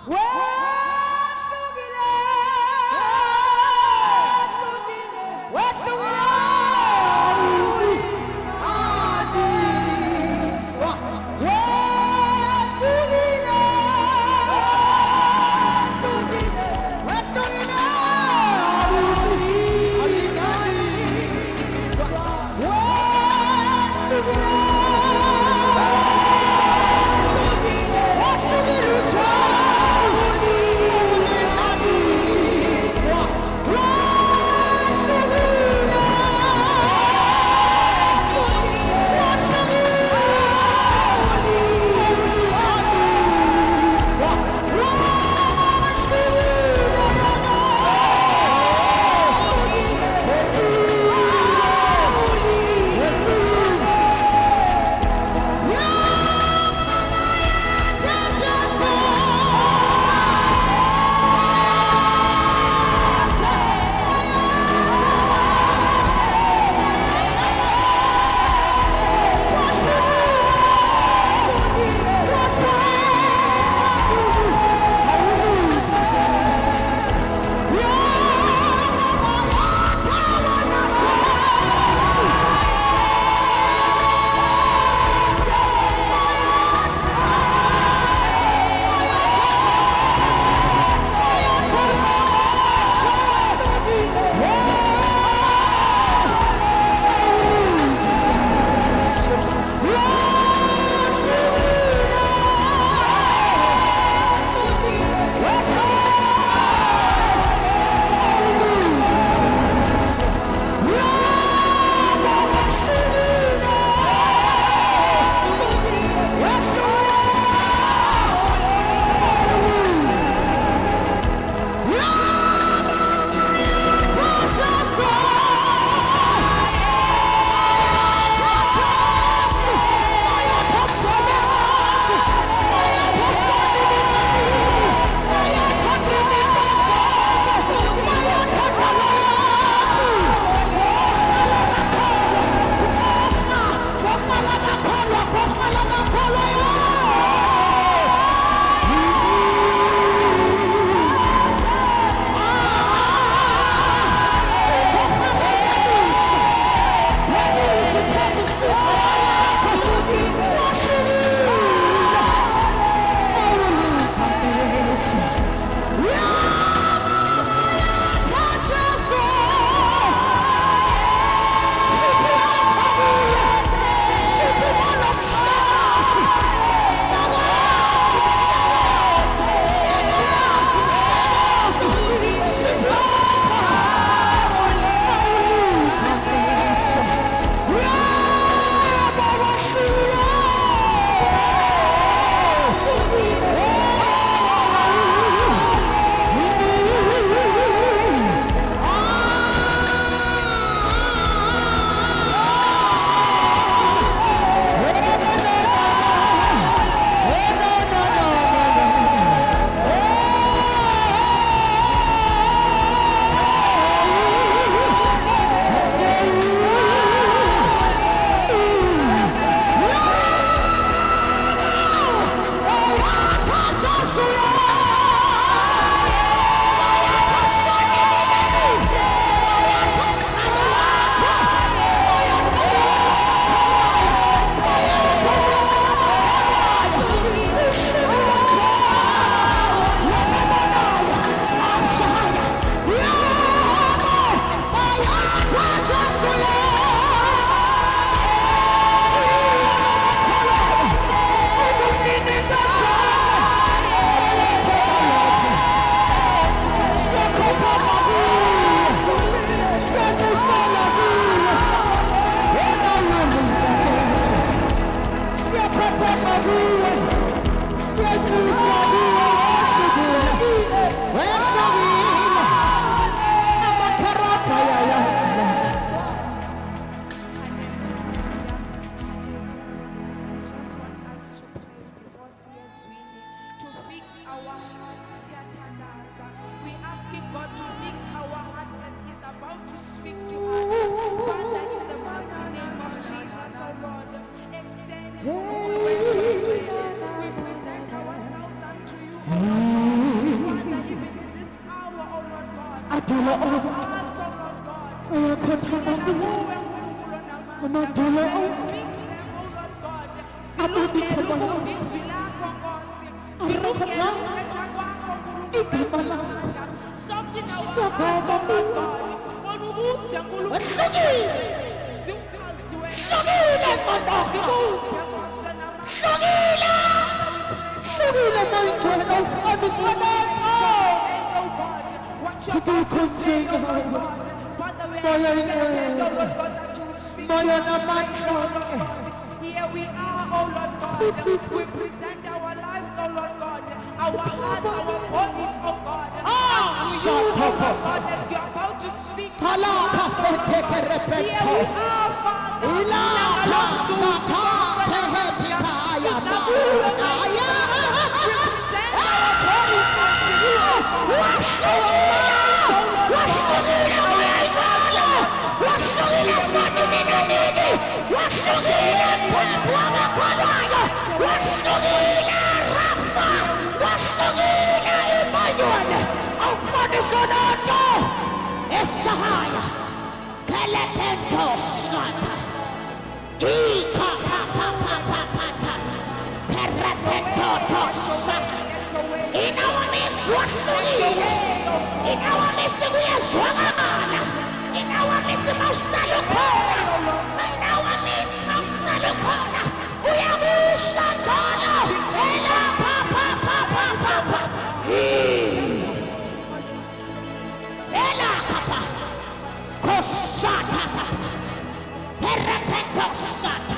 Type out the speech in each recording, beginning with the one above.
Hey. khotlas igama sokhona Lugile kondoka Lugile moyithela ufadisanato Kudukhoseka Moya namandla Here we are, oh Lord God. We present our lives, oh Lord God. Our hearts, our bodies, oh God. You, oh Lord God, as you are about to speak. Here we are, Father. In our midst, what in our midst, we are strong. In our midst, most salukona. In our midst, most salukona. We are Mushatana. Ela papa papa papa. Ela papa. Kosata. Perepetosata.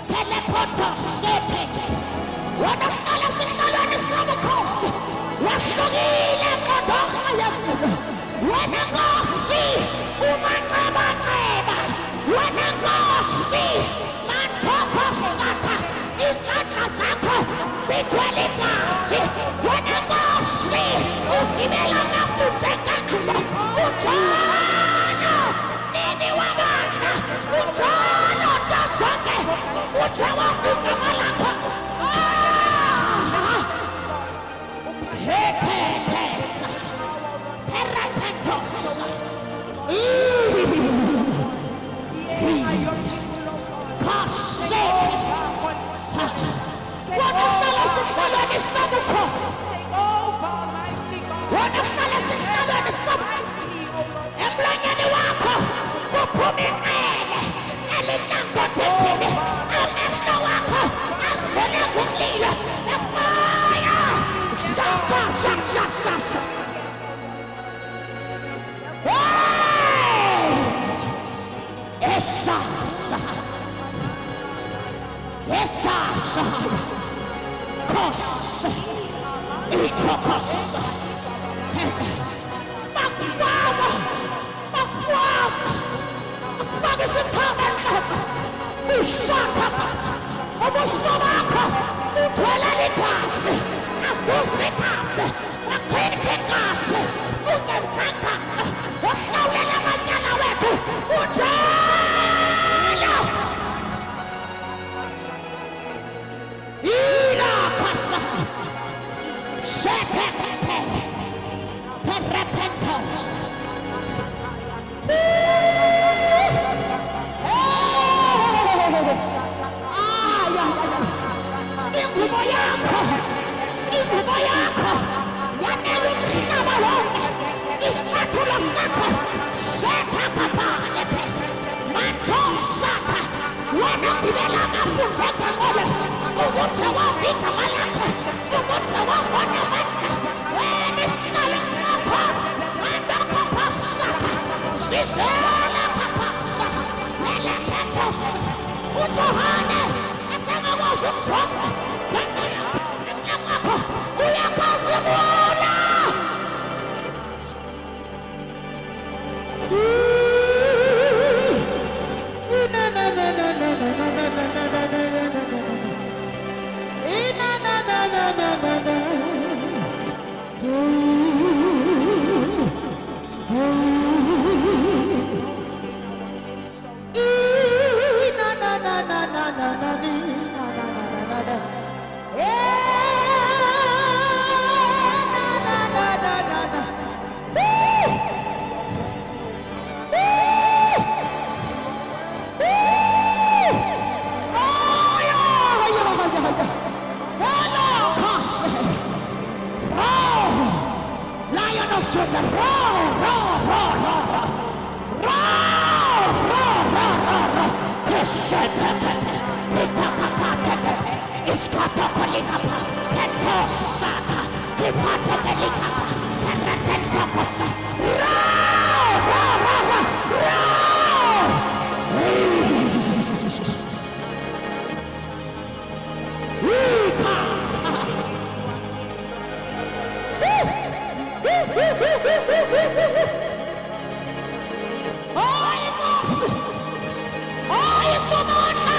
Telepotosete. What of Alice in the Lord is some course. What's the healing of the highest? When I go see, when I go see, man Papa Sata, is not a Saka, Sequelicasi. When I go see, Ukimela Nafuteka, Utana, Nini Wabana, Utana, Tasake, Utawa Fukamalaka. of Jesus. Roar, roar, roar, roar, roar. Roar, roar, roar, roar, roar. Keshepepe, itakapatepe, iskatokolikapa, ketosaka, kipatepelikapa, terepentokosa. Roar, roar, roar, roar, roar. Ika. Holy Ghost! Holy Sumana!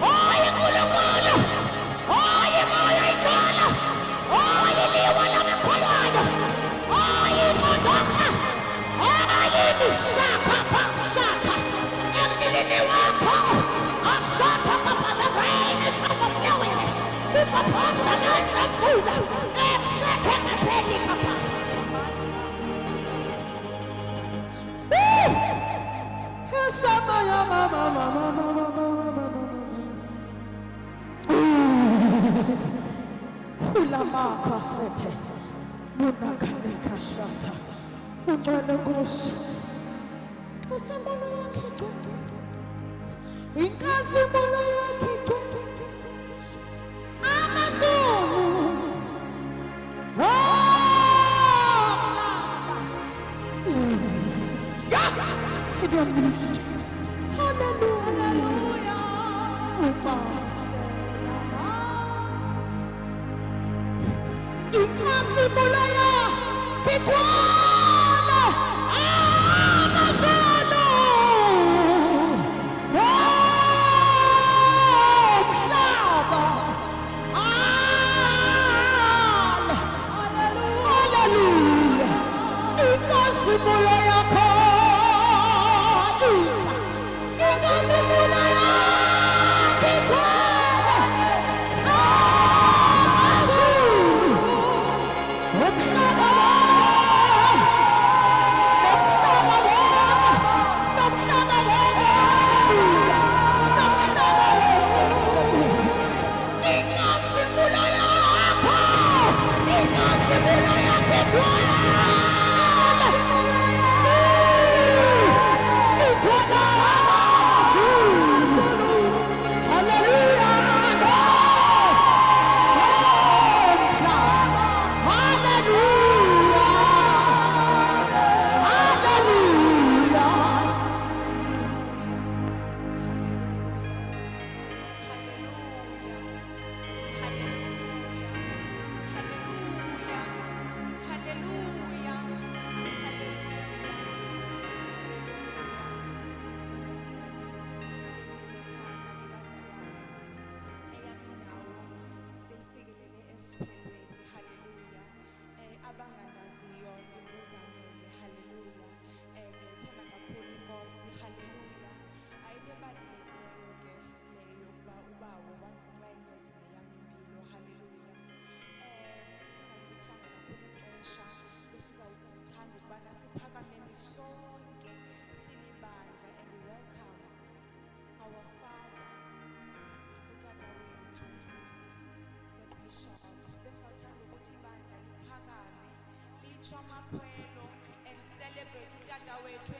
Holy Gulugulu! Holy Moyaikana! Holy Liwala Makolwada! Holy Modoka! Holy Nisaka Pasaka! Emily Wako! Asata Kapa, the brain is overflowing! The proportion and the food! Except the penny Kapa! Ulamakasete, Munakanekashata, Umanagos, Kasamolayakiko, Inkasimolayakiko, Amazon, Hallelujah. Ikasimulaya kitwana Amazono Mhlaba Hallelujah Ikasimulaya Ikasimulaya kitwana and celebrate utata wethu